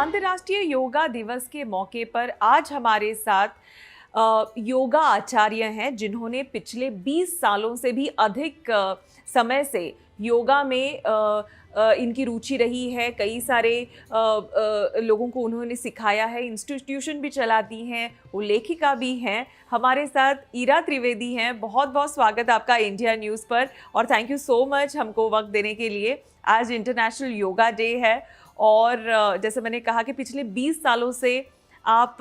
अंतर्राष्ट्रीय योगा दिवस के मौके पर आज हमारे साथ योगा आचार्य हैं जिन्होंने पिछले 20 सालों से भी अधिक समय से योगा में इनकी रुचि रही है। कई सारे लोगों को उन्होंने सिखाया है, इंस्टीट्यूशन भी चलाती हैं, वो लेखिका भी हैं। हमारे साथ ईरा त्रिवेदी हैं। बहुत बहुत स्वागत आपका इंडिया न्यूज़ पर और थैंक यू सो मच हमको वक्त देने के लिए। आज इंटरनेशनल योगा डे है और जैसे मैंने कहा कि पिछले 20 सालों से आप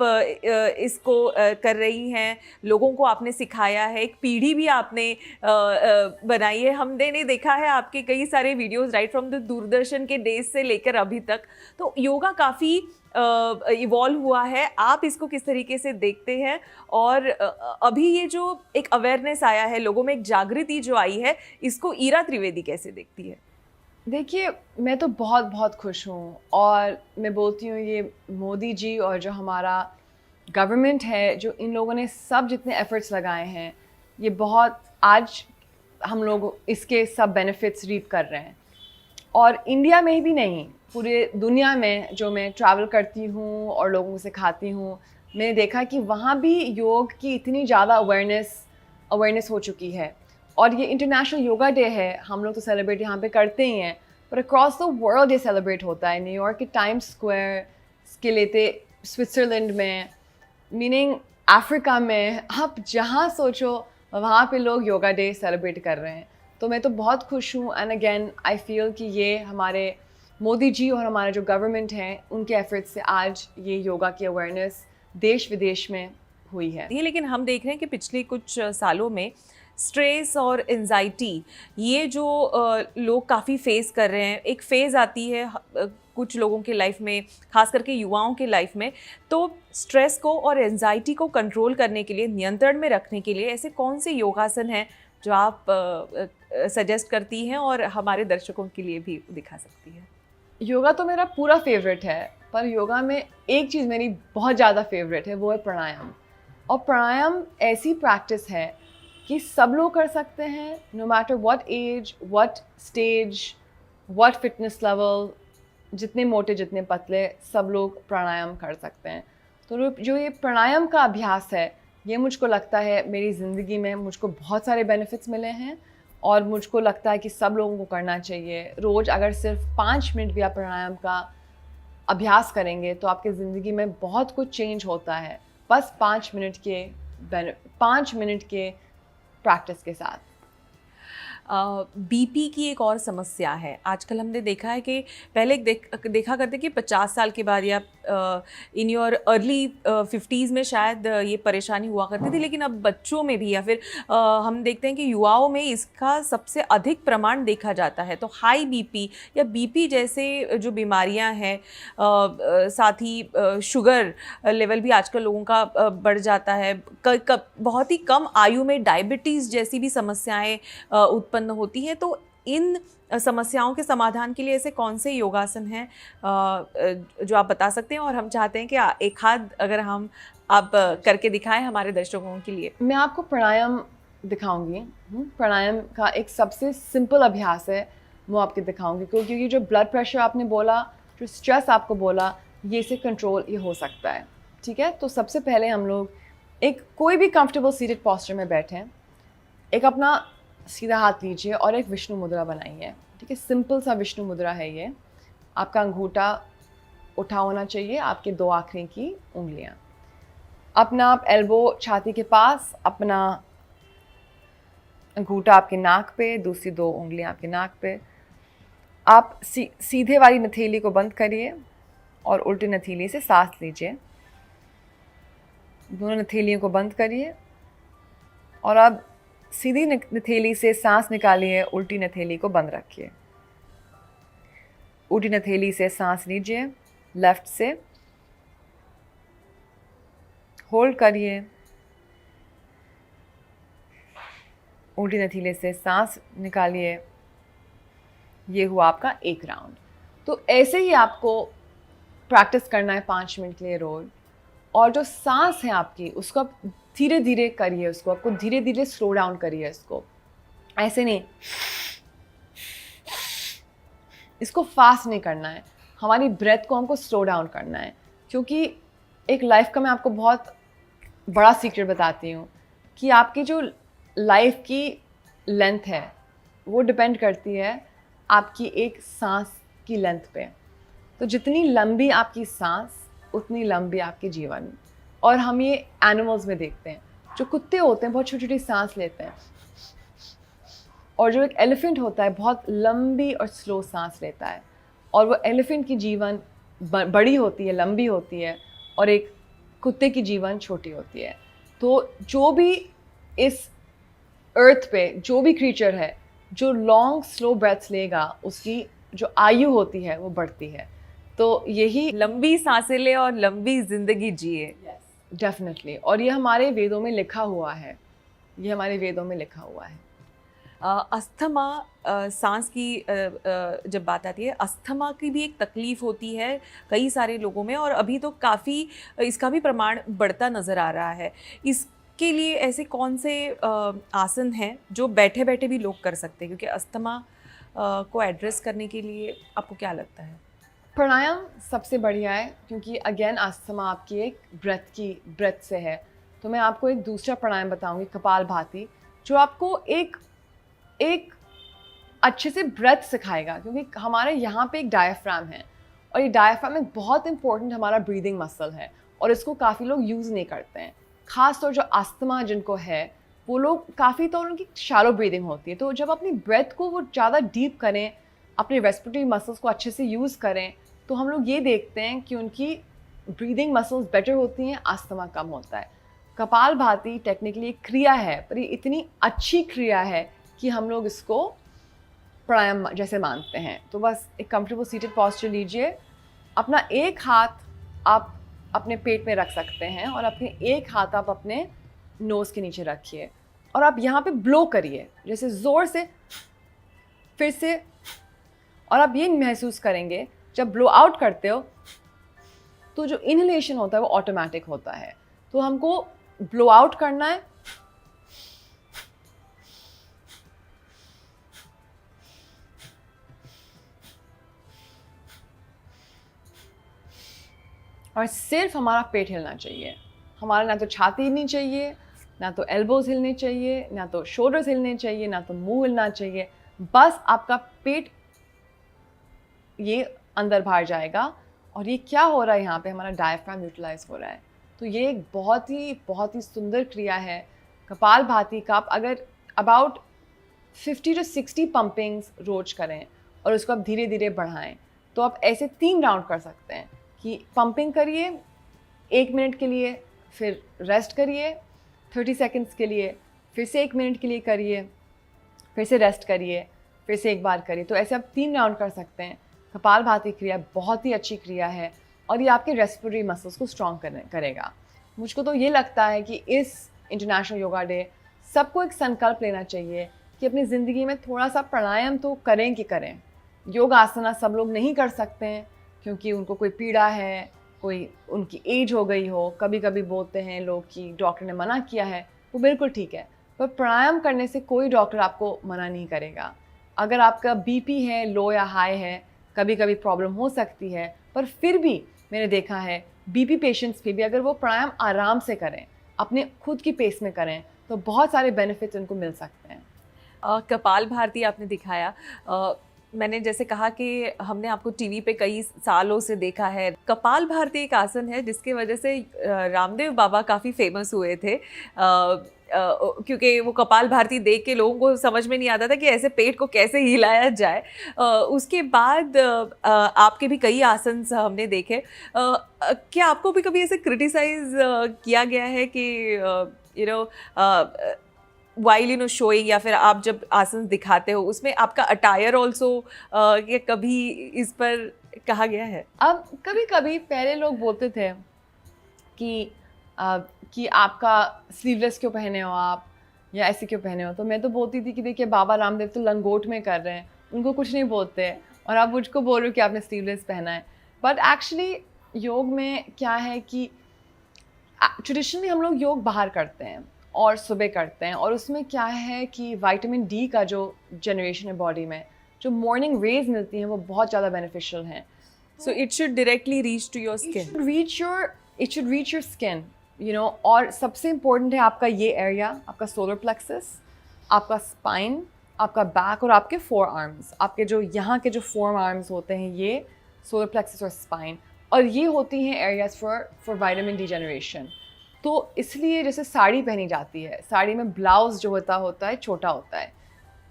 इसको कर रही हैं, लोगों को आपने सिखाया है, एक पीढ़ी भी आपने बनाई है। हमने देखा है आपके कई सारे videos right from the Doordarshan के डेज से लेकर अभी तक। तो योगा काफ़ी इवॉल्व हुआ है। आप इसको किस तरीके से देखते हैं और अभी ये जो एक अवेयरनेस आया है, लोगों में एक जागृति जो आई है, इसको ईरा त्रिवेदी कैसे देखती है? देखिए, मैं तो बहुत बहुत खुश हूँ और मैं बोलती हूँ ये मोदी जी और जो हमारा गवर्नमेंट है, जो इन लोगों ने सब जितने एफर्ट्स लगाए हैं, ये बहुत आज हम लोग इसके सब बेनिफिट्स रीप कर रहे हैं। और इंडिया में ही भी नहीं, पूरे दुनिया में जो मैं ट्रैवल करती हूँ और लोगों को सिखाती हूँ, मैंने देखा कि वहाँ भी योग की इतनी ज़्यादा अवेयरनेस हो चुकी है। और ये इंटरनेशनल योगा डे है, हम लोग तो सेलिब्रेट यहाँ पे करते ही हैं, पर अक्रॉस द वर्ल्ड ये सेलिब्रेट होता है। न्यूयॉर्क के टाइम्स स्क्वायर के लेते, स्विट्ज़रलैंड में, मीनिंग अफ्रीका में, आप जहाँ सोचो वहाँ पे लोग योगा डे सेलिब्रेट कर रहे हैं। तो मैं तो बहुत खुश हूँ एंड अगेन आई फील कि ये हमारे मोदी जी और हमारे जो गवर्नमेंट हैं उनके एफर्ट्स से आज ये योगा की अवेयरनेस देश विदेश में हुई है। ये लेकिन हम देख रहे हैं कि पिछले कुछ सालों में स्ट्रेस और एंजाइटी ये जो लोग काफ़ी फेस कर रहे हैं, एक फेज़ आती है कुछ लोगों के लाइफ में, खास करके युवाओं के लाइफ में। तो स्ट्रेस को और एंजाइटी को कंट्रोल करने के लिए, नियंत्रण में रखने के लिए ऐसे कौन से योगासन हैं जो आप सजेस्ट करती हैं और हमारे दर्शकों के लिए भी दिखा सकती हैं? योगा तो मेरा पूरा फेवरेट है, पर योगा में एक चीज़ मेरी बहुत ज़्यादा फेवरेट है, वो है प्राणायाम। और प्राणायाम ऐसी प्रैक्टिस है कि सब लोग कर सकते हैं, no matter what age, what stage, what fitness level, जितने मोटे जितने पतले, सब लोग प्राणायाम कर सकते हैं। तो जो ये प्राणायाम का अभ्यास है, ये मुझको लगता है मेरी ज़िंदगी में मुझको बहुत सारे बेनिफिट्स मिले हैं और मुझको लगता है कि सब लोगों को करना चाहिए। रोज़ अगर सिर्फ 5 मिनट भी आप प्राणायाम का अभ्यास करेंगे तो आपकी ज़िंदगी में बहुत कुछ चेंज होता है, बस 5 मिनट के प्रैक्टिस के साथ। बीपी की एक और समस्या है। आजकल हमने देखा है कि पहले देखा करते कि 50 साल के बाद या इन योर अर्ली 50s में शायद ये परेशानी हुआ करती थी, लेकिन अब बच्चों में भी या फिर हम देखते हैं कि युवाओं में इसका सबसे अधिक प्रमाण देखा जाता है। तो हाई बीपी या बीपी जैसे जो बीमारियां हैं, साथ ही शुगर लेवल भी आजकल लोगों का बढ़ जाता है। बहुत ही कम आयु में डायबिटीज़ जैसी भी समस्याएं उत्पन्न होती है। तो इन समस्याओं के समाधान के लिए ऐसे कौन से योगासन हैं जो आप बता सकते हैं? और हम चाहते हैं कि एक हाथ अगर आप करके दिखाएं हमारे दर्शकों के लिए। मैं आपको प्राणायाम दिखाऊंगी। प्राणायाम का एक सबसे सिंपल अभ्यास है, वो आपके दिखाऊंगी, क्योंकि जो ब्लड प्रेशर आपने बोला, जो स्ट्रेस आपको बोला, ये से कंट्रोल ये हो सकता है। ठीक है, तो सबसे पहले हम लोग एक कोई भी कंफर्टेबल सीटेड पोस्चर में बैठें, एक अपना सीधा हाथ लीजिए और एक विष्णु मुद्रा बनाइए। ठीक है, सिंपल सा विष्णु मुद्रा है ये। आपका अंगूठा उठा होना चाहिए, आपके 2 आखिरी की उंगलियां। अपना आप एल्बो छाती के पास, अपना अंगूठा आपके नाक पे, दूसरी 2 उंगलियां आपके नाक पे। आप सीधे वाली नथेली को बंद करिए और उल्टी नथेली से सांस लीजिए। दोनों नथेलियों को बंद करिए और अब सीधी नथेली से सांस निकालिए, उल्टी नथेली को बंद रखिए। उल्टी नथेली से सांस लीजिए, लेफ्ट से होल्ड करिए, उल्टी नथेली से सांस निकालिए। ये हुआ आपका एक राउंड। तो ऐसे ही आपको प्रैक्टिस करना है 5 मिनट के लिए रोज। और जो सांस है आपकी, उसको आप धीरे धीरे करिए, उसको आपको धीरे धीरे स्लो डाउन करिए। इसको ऐसे नहीं, इसको फास्ट नहीं करना है। हमारी ब्रेथ को हमको स्लो डाउन करना है, क्योंकि एक लाइफ का मैं आपको बहुत बड़ा सीक्रेट बताती हूँ कि आपकी जो लाइफ की लेंथ है वो डिपेंड करती है आपकी एक सांस की लेंथ पे। तो जितनी लंबी आपकी सांस उतनी लंबी आपकी जीवन। और हम ये एनिमल्स में देखते हैं, जो कुत्ते होते हैं बहुत छोटी छोटी सांस लेते हैं, और जो एक एलिफेंट होता है बहुत लंबी और स्लो सांस लेता है, और वो एलिफेंट की जीवन बड़ी होती है, लंबी होती है, और एक कुत्ते की जीवन छोटी होती है। तो जो भी इस अर्थ पे जो भी क्रीचर है जो लॉन्ग स्लो ब्रेथ्स लेगा, उसकी जो आयु होती है वो बढ़ती है। तो यही लंबी सांसें ले और लंबी जिंदगी जिए। डेफिनेटली, और ये हमारे वेदों में लिखा हुआ है, ये हमारे वेदों में लिखा हुआ है। अस्थमा, सांस की जब बात आती है, अस्थमा की भी एक तकलीफ होती है कई सारे लोगों में, और अभी तो काफ़ी इसका भी प्रमाण बढ़ता नज़र आ रहा है। इसके लिए ऐसे कौन से आसन हैं जो बैठे बैठे भी लोग कर सकते हैं, क्योंकि अस्थमा को एड्रेस करने के लिए आपको क्या लगता है? प्राणायाम सबसे बढ़िया है, क्योंकि अगेन अस्थमा आपकी एक ब्रेथ से है। तो मैं आपको एक दूसरा प्राणायाम बताऊंगी, कपालभाति, जो आपको एक अच्छे से ब्रेथ सिखाएगा, क्योंकि हमारे यहाँ पे एक डायफ्राम है, और ये डायफ्राम एक बहुत इंपॉर्टेंट हमारा ब्रीदिंग मसल है, और इसको काफ़ी लोग यूज़ नहीं करते हैं। ख़ास तौर जो अस्थमा जिनको है वो लोग काफ़ी तो उनकी शैलो ब्रीदिंग होती है। तो जब अपनी ब्रेथ को वो ज़्यादा डीप करें, अपने रेस्पिरेटरी मसल्स को अच्छे से यूज़ करें, तो हम लोग ये देखते हैं कि उनकी ब्रीदिंग मसल्स बेटर होती हैं, अस्थमा कम होता है। कपालभाति टेक्निकली एक क्रिया है, पर ये इतनी अच्छी क्रिया है कि हम लोग इसको प्राणायाम जैसे मानते हैं। तो बस एक कंफर्टेबल सीटेड पॉस्चर लीजिए, अपना एक हाथ आप अपने पेट में रख सकते हैं, और अपने एक हाथ आप अपने नोज़ के नीचे रखिए, और आप यहाँ पे ब्लो करिए, जैसे ज़ोर से, फिर से, और आप ये महसूस करेंगे जब ब्लो आउट करते हो तो जो इनहेलेशन होता है वो ऑटोमेटिक होता है। तो हमको ब्लो आउट करना है, और सिर्फ हमारा पेट हिलना चाहिए। हमारा ना तो छाती हिलनी चाहिए, ना तो एल्बोज हिलने चाहिए, ना तो शोल्डर्स हिलने चाहिए, ना तो मुंह हिलना चाहिए। बस आपका पेट ये अंदर बाहर जाएगा, और ये क्या हो रहा है, यहाँ पे हमारा डायफ्राम यूटिलाइज हो रहा है। तो ये एक बहुत ही सुंदर क्रिया है कपालभाति का। आप अगर अबाउट 50 to 60 पंपिंग्स रोज करें, और उसको आप धीरे धीरे बढ़ाएं, तो आप ऐसे 3 राउंड कर सकते हैं कि पंपिंग करिए 1 मिनट के लिए, फिर रेस्ट करिए 30 सेकेंड्स के लिए, फिर से 1 मिनट के लिए करिए, फिर से रेस्ट करिए, फिर से एक बार करिए। तो ऐसे आप 3 राउंड कर सकते हैं। कपालभाति क्रिया बहुत ही अच्छी क्रिया है, और ये आपके रेस्पिरेटरी मसल्स को स्ट्रॉन्ग करेगा। मुझको तो ये लगता है कि इस इंटरनेशनल योगा डे सबको एक संकल्प लेना चाहिए कि अपनी ज़िंदगी में थोड़ा सा प्राणायाम तो करें कि करें। योग आसना सब लोग नहीं कर सकते हैं, क्योंकि उनको कोई पीड़ा है, कोई उनकी एज हो गई हो। कभी कभी बोलते हैं लोग कि डॉक्टर ने मना किया है, वो बिल्कुल ठीक है, पर प्राणायाम करने से कोई डॉक्टर आपको मना नहीं करेगा। अगर आपका बीपी है, लो या हाई है, कभी कभी प्रॉब्लम हो सकती है, पर फिर भी मैंने देखा है बीपी पेशेंट्स पे भी अगर वो प्राणायाम आराम से करें, अपने खुद की पेस में करें, तो बहुत सारे बेनिफिट्स उनको मिल सकते हैं। कपालभाति आपने दिखाया, मैंने जैसे कहा कि हमने आपको टीवी पे कई सालों से देखा है। कपालभाति एक आसन है जिसके वजह से रामदेव बाबा काफ़ी फेमस हुए थे, क्योंकि वो कपालभाति देख के लोगों को समझ में नहीं आता था कि ऐसे पेट को कैसे हिलाया जाए। उसके बाद आपके भी कई आसन हमने देखे। क्या आपको भी कभी ऐसे क्रिटिसाइज किया गया है कि यू नो वाइल शोइंग, या फिर आप जब आसन दिखाते हो उसमें आपका अटायर ऑल्सो, ये कभी इस पर कहा गया है? अब कभी कभी पहले लोग बोलते थे कि आपका स्लीवलेस क्यों पहने हो आप, या ऐसे क्यों पहने हो। तो मैं तो बोलती थी कि देखिए बाबा रामदेव तो लंगोट में कर रहे हैं, उनको कुछ नहीं बोलते, और आप मुझको बोल रहे हो कि आपने स्लीवलेस पहना है। बट एक्चुअली योग में क्या है कि ट्रेडिशनली हम लोग योग बाहर करते हैं और सुबह करते हैं, और उसमें क्या है कि विटामिन डी का जो जनरेशन है बॉडी में, जो मॉर्निंग रेज मिलती हैं वो बहुत ज़्यादा बेनिफिशियल हैं। So it should directly reach to your skin. It should reach your skin, you know. और सबसे important है आपका ये एरिया, आपका सोलर प्लेक्सस, आपका स्पाइन, आपका बैक और आपके फोर आर्म्स। आपके जो यहाँ के जो फोर आर्म्स होते हैं ये सोलर प्लेक्सस और स्पाइन, और ये होती हैं areas for vitamin D generation. तो इसलिए जैसे साड़ी पहनी जाती है, साड़ी में ब्लाउज जो होता है छोटा होता है,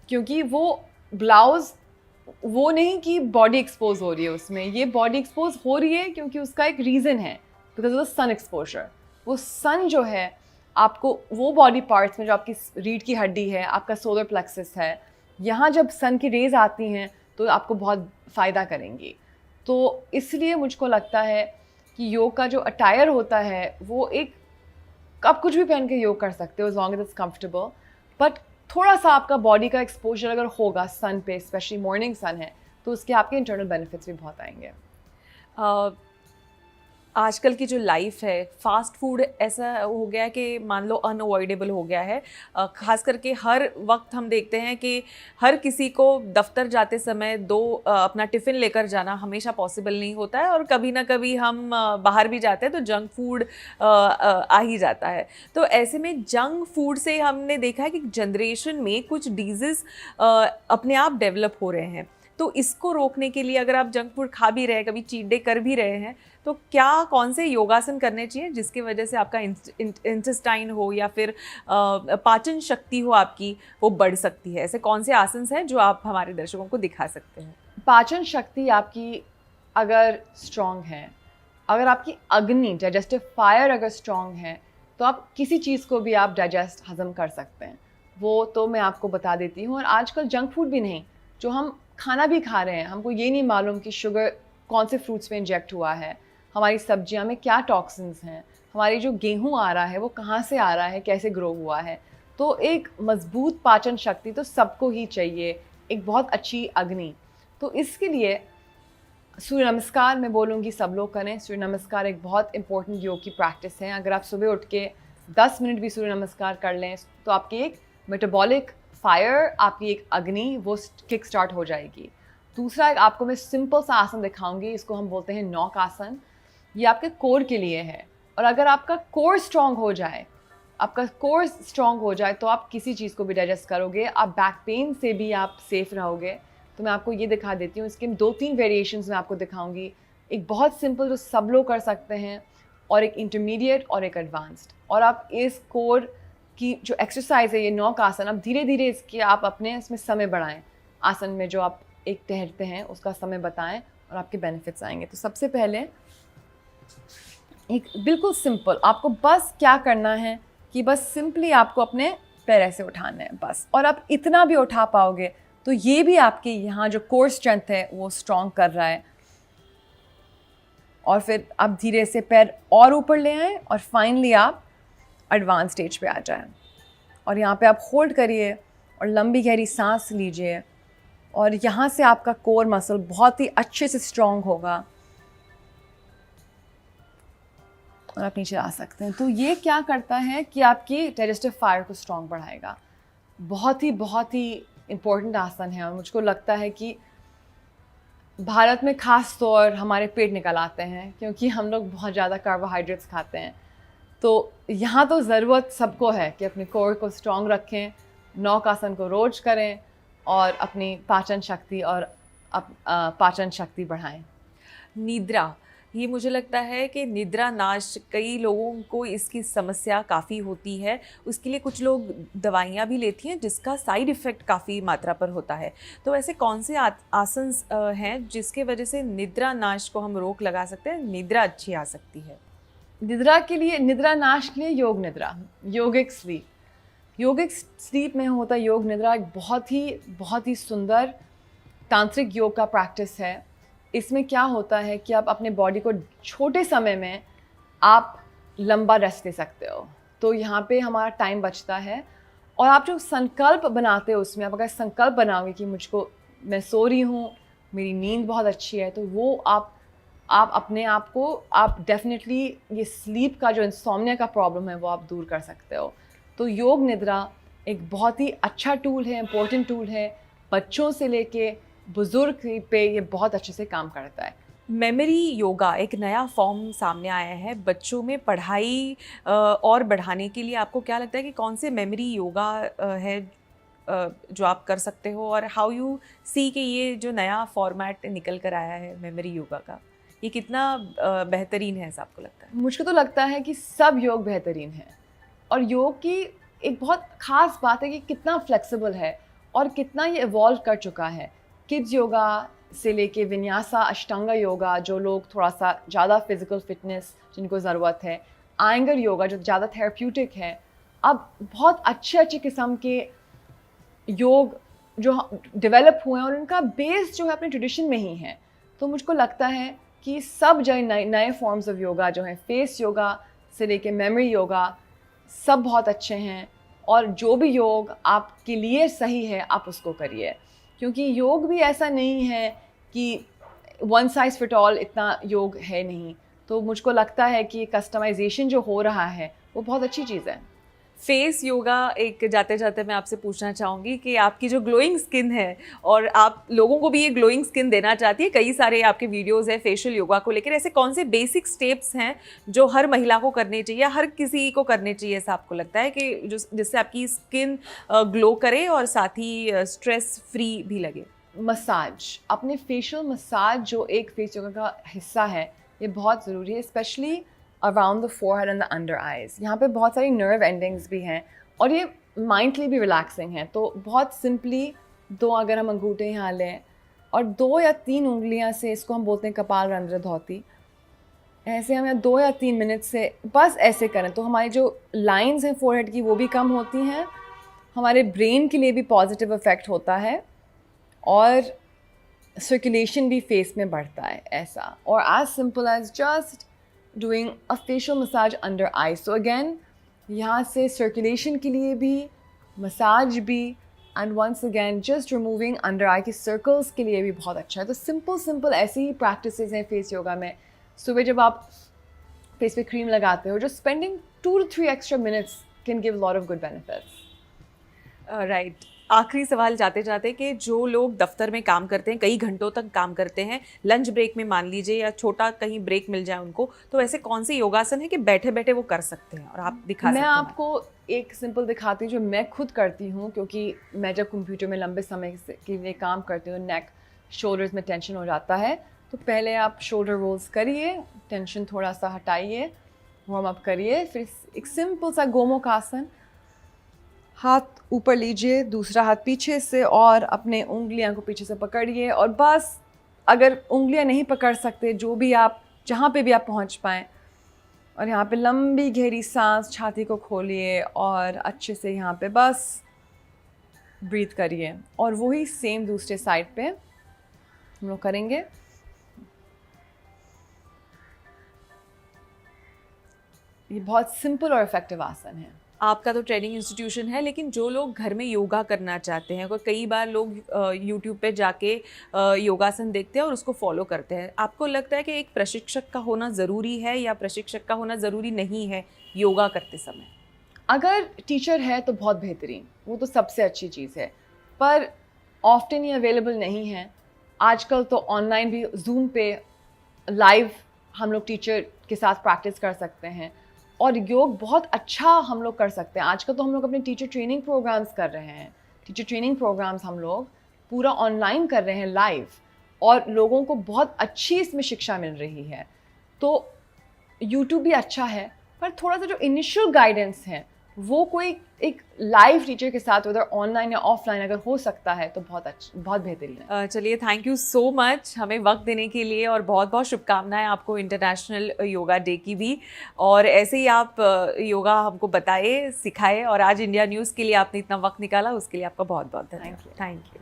क्योंकि वो ब्लाउज वो नहीं कि बॉडी एक्सपोज हो रही है उसमें, ये बॉडी एक्सपोज हो रही है क्योंकि उसका एक रीज़न है, because of the sun exposure. वो सन जो है आपको वो बॉडी पार्ट्स में जो आपकी रीढ़ की हड्डी है, आपका सोलर प्लेक्सस है, यहाँ जब सन की रेज आती हैं तो आपको बहुत फ़ायदा करेंगी। तो इसलिए मुझको लगता है कि योग का जो अटायर होता है वो एक, आप कुछ भी पहन के योग कर सकते हो as long as it's comfortable, but थोड़ा सा आपका बॉडी का एक्सपोजर अगर होगा सन पे, स्पेशली मॉर्निंग सन है, तो उसके आपके इंटरनल बेनिफिट्स भी बहुत आएंगे। आजकल की जो लाइफ है, फास्ट फूड ऐसा हो गया है कि मान लो अनअवॉइडेबल हो गया है। ख़ास करके हर वक्त हम देखते हैं कि हर किसी को दफ्तर जाते समय अपना टिफ़िन लेकर जाना हमेशा पॉसिबल नहीं होता है, और कभी ना कभी हम बाहर भी जाते हैं तो जंक फूड आ ही जाता है। तो ऐसे में जंक फूड से हमने देखा है कि जनरेशन में कुछ डिजीज़ अपने आप डेवलप हो रहे हैं। तो इसको रोकने के लिए अगर आप जंक फूड खा भी रहे हैं, कभी चीट डे कर भी रहे हैं, तो कौन से योगासन करने चाहिए जिसकी वजह से आपका इंटेस्टाइन हो या फिर पाचन शक्ति हो आपकी, वो बढ़ सकती है? ऐसे कौन से आसन हैं जो आप हमारे दर्शकों को दिखा सकते हैं? पाचन शक्ति आपकी अगर स्ट्रॉन्ग है, अगर आपकी अग्नि डाइजेस्टिव फायर अगर स्ट्रॉन्ग है, तो आप किसी चीज़ को भी आप डाइजेस्ट हजम कर सकते हैं। वो तो मैं आपको बता देती हूँ। और आजकल जंक फूड भी नहीं, जो हम खाना भी खा रहे हैं, हमको ये नहीं मालूम कि शुगर कौन से फ्रूट्स में इंजेक्ट हुआ है, हमारी सब्जियां में क्या टॉक्सिन्स हैं, हमारी जो गेहूं आ रहा है वो कहाँ से आ रहा है, कैसे ग्रो हुआ है। तो एक मजबूत पाचन शक्ति तो सबको ही चाहिए, एक बहुत अच्छी अग्नि। तो इसके लिए सूर्य नमस्कार मैं बोलूँगी सब लोग करें। सूर्य नमस्कार एक बहुत इंपॉर्टेंट योग की प्रैक्टिस है। अगर आप सुबह उठ के 10 मिनट भी सूर्य नमस्कार कर लें तो आपकी एक मेटाबॉलिक फायर, आपकी एक अग्नि वो किक स्टार्ट हो जाएगी। दूसरा एक आपको मैं सिंपल सा आसन दिखाऊंगी, इसको हम बोलते हैं नौक आसन। ये आपके कोर के लिए है, और अगर आपका कोर स्ट्रॉन्ग हो जाए, तो आप किसी चीज़ को भी डाइजेस्ट करोगे, आप बैक पेन से भी आप सेफ रहोगे। तो मैं आपको ये दिखा देती हूँ, इसके 2-3 वेरिएशंस मैं आपको दिखाऊंगी। एक बहुत सिंपल जो सब लोग कर सकते हैं, और एक इंटरमीडिएट और एक एडवांस्ड। और आप इस कोर की जो एक्सरसाइज है ये नौक आसन, आप धीरे धीरे इसकी आप अपने इसमें समय बढ़ाएं। आसन में जो आप एक ठहरते हैं उसका समय बताएं और आपके बेनिफिट्स आएंगे। तो सबसे पहले एक बिल्कुल सिंपल, आपको बस क्या करना है कि बस सिंपली आपको अपने पैर ऐसे उठाना है बस, और आप इतना भी उठा पाओगे तो ये भी आपके यहाँ जो कोर स्ट्रेंथ है वो स्ट्रॉन्ग कर रहा है। और फिर आप धीरे से पैर और ऊपर ले आएँ और फाइनली आप एडवांस स्टेज पे आ जाएं। और यहाँ पे आप होल्ड करिए और लंबी गहरी सांस लीजिए, और यहाँ से आपका कोर मसल बहुत ही अच्छे से स्ट्रॉन्ग होगा और आप नीचे आ सकते हैं। तो ये क्या करता है कि आपकी डाइजेस्टिव फायर को स्ट्रॉन्ग बढ़ाएगा। बहुत ही इम्पोर्टेंट आसन है, और मुझको लगता है कि भारत में ख़ास तौर हमारे पेट निकल आते हैं क्योंकि हम लोग बहुत ज़्यादा कार्बोहाइड्रेट्स खाते हैं। तो यहाँ तो ज़रूरत सबको है कि अपने कोर को स्ट्रॉन्ग रखें, नौक आसन को रोज करें और अपनी पाचन शक्ति बढ़ाएं। निद्रा, ये मुझे लगता है कि निद्रा नाश, कई लोगों को इसकी समस्या काफ़ी होती है। उसके लिए कुछ लोग दवाइयाँ भी लेती हैं जिसका साइड इफ़ेक्ट काफ़ी मात्रा पर होता है। तो ऐसे कौन से आसन हैं जिसके वजह से निद्रा नाश को हम रोक लगा सकते हैं, निद्रा अच्छी आ सकती है? निद्रा नाश के लिए योग निद्रा, योगिक स्लीप में होता है योग निद्रा। एक बहुत ही सुंदर तांत्रिक योग का प्रैक्टिस है। इसमें क्या होता है कि आप अपने बॉडी को छोटे समय में आप लंबा रेस्ट दे सकते हो। तो यहाँ पे हमारा टाइम बचता है, और आप जो संकल्प बनाते हो उसमें आप अगर संकल्प बनाओगे कि मैं सो रही हूँ, मेरी नींद बहुत अच्छी है, तो वो आप अपने आप को आप डेफिनेटली ये स्लीप का जो इंसोम्निया का प्रॉब्लम है वो आप दूर कर सकते हो। तो योग निद्रा एक बहुत ही अच्छा टूल है, इम्पोर्टेंट टूल है। बच्चों से लेके बुज़ुर्ग पे ये बहुत अच्छे से काम करता है। मेमोरी योगा एक नया फॉर्म सामने आया है बच्चों में पढ़ाई और बढ़ाने के लिए। आपको क्या लगता है कि कौन से मेमोरी योगा है जो आप कर सकते हो, और हाउ यू सी कि ये जो नया फॉर्मेट निकल कर आया है मेमोरी योगा का, ये कितना बेहतरीन है ऐसा आपको लगता है? मुझको तो लगता है कि सब योग बेहतरीन है, और योग की एक बहुत ख़ास बात है कि कितना फ्लेक्सिबल है और कितना ये इवॉल्व कर चुका है। किड्स योगा से लेके विन्यासा अष्टांगा योगा, जो लोग थोड़ा सा ज़्यादा फिजिकल फिटनेस जिनको ज़रूरत है, आयंगर योगा जो ज़्यादा थेरेप्यूटिक है, अब बहुत अच्छे अच्छे किस्म के योग जो डेवलप हुए हैं और उनका बेस जो है अपने ट्रेडिशन में ही है। तो मुझको लगता है कि सब जो नए नए फॉर्म्स ऑफ योगा जो हैं, फेस योगा से लेके मेमोरी योगा, सब बहुत अच्छे हैं, और जो भी योग आपके लिए सही है आप उसको करिए, क्योंकि योग भी ऐसा नहीं है कि वन साइज़ फिट ऑल, इतना योग है नहीं। तो मुझको लगता है कि कस्टमाइजेशन जो हो रहा है वो बहुत अच्छी चीज़ है। फेस योगा, एक जाते जाते मैं आपसे पूछना चाहूँगी कि आपकी जो ग्लोइंग स्किन है, और आप लोगों को भी ये ग्लोइंग स्किन देना चाहती है, कई सारे आपके वीडियोस हैं फेशियल योगा को लेकर, ऐसे कौन से बेसिक स्टेप्स हैं जो हर महिला को करने चाहिए, हर किसी को करने चाहिए, ऐसा आपको लगता है कि जो जिससे आपकी स्किन ग्लो करे और साथ ही स्ट्रेस फ्री भी लगे? मसाज, अपने फेशियल मसाज जो एक फेस योगा का हिस्सा है, ये बहुत ज़रूरी है, specially around the forehead and the under eyes. यहाँ पे बहुत सारी नर्व एंडिंग्स भी हैं और ये माइंडली भी रिलैक्सिंग है। तो बहुत सिंपली दो अगर हम अंगूठे यहाँ लें और 2 या 3 उंगलियाँ से, इसको हम बोलते हैं कपाल रंध्र धौती, ऐसे हम 2 या 3 मिनट से बस ऐसे करें तो हमारी जो लाइंस हैं फोरहेड की वो भी कम होती हैं, हमारे ब्रेन के लिए भी पॉजिटिव इफ़ेक्ट होता है और सर्कुलेशन भी फेस में बढ़ता है ऐसा। और as simple as just doing a facial massage under eye. So again यहाँ से सर्कुलेशन के लिए भी, मसाज भी, and once again just removing under eye के सर्कल्स के लिए भी बहुत अच्छा है। तो सिंपल ऐसी ही प्रैक्टिसेस हैं फेस योगा में। सुबह जब आप फेस पे क्रीम लगाते हो, just spending 2 to 3 extra minutes can give a lot of good benefits. Right. आखिरी सवाल जाते जाते कि जो लोग दफ्तर में काम करते हैं, कई घंटों तक काम करते हैं, लंच ब्रेक में मान लीजिए या छोटा कहीं ब्रेक मिल जाए उनको, तो ऐसे कौन से योगासन है कि बैठे बैठे वो कर सकते हैं और आप दिखा सकते मैं हैं? आपको एक सिंपल दिखाती हूँ जो मैं खुद करती हूँ, क्योंकि मैं जब कंप्यूटर में लंबे समय के लिए काम करती हूँ, नेक शोल्डर्स में टेंशन हो जाता है। तो पहले आप शोल्डर रोल्स करिए, टेंशन थोड़ा सा हटाइए, वार्म अप करिए, फिर एक सिंपल सा गोमुख आसन, हाथ ऊपर लीजिए, दूसरा हाथ पीछे से और अपने उंगलियां को पीछे से पकड़िए, और बस अगर उंगलियां नहीं पकड़ सकते, जो भी आप जहाँ पे भी आप पहुँच पाएँ, और यहाँ पे लंबी गहरी सांस, छाती को खोलिए और अच्छे से यहाँ पे बस ब्रीथ करिए। और वही सेम दूसरे साइड पे हम लोग करेंगे। ये बहुत सिंपल और इफ़ेक्टिव आसन है। आपका तो ट्रेनिंग इंस्टीट्यूशन है, लेकिन जो लोग घर में योगा करना चाहते हैं, कई बार लोग यूट्यूब पे जाके योगासन देखते हैं और उसको फॉलो करते हैं, आपको लगता है कि एक प्रशिक्षक का होना ज़रूरी है या प्रशिक्षक का होना ज़रूरी नहीं है योगा करते समय? अगर टीचर है तो बहुत बेहतरीन, वो तो सबसे अच्छी चीज़ है, पर ऑफ्टन ये अवेलेबल नहीं है। आजकल तो ऑनलाइन भी जूम पे लाइव हम लोग टीचर के साथ प्रैक्टिस कर सकते हैं, और योग बहुत अच्छा हम लोग कर सकते हैं। आजकल तो हम लोग अपने टीचर ट्रेनिंग प्रोग्राम्स कर रहे हैं, टीचर ट्रेनिंग प्रोग्राम्स हम लोग पूरा ऑनलाइन कर रहे हैं लाइव, और लोगों को बहुत अच्छी इसमें शिक्षा मिल रही है। तो यूट्यूब भी अच्छा है, पर थोड़ा सा जो इनिशियल गाइडेंस है वो कोई एक लाइव टीचर के साथ, उधर ऑनलाइन या ऑफलाइन अगर हो सकता है तो बहुत अच्छा, बहुत बेहतरीन है। चलिए, थैंक यू सो मच हमें वक्त देने के लिए, और बहुत बहुत शुभकामनाएं आपको इंटरनेशनल योगा डे की भी। और ऐसे ही आप योगा हमको बताए, सिखाए, और आज इंडिया न्यूज़ के लिए आपने इतना वक्त निकाला, उसके लिए आपका बहुत बहुत धन्यवाद। Thank you.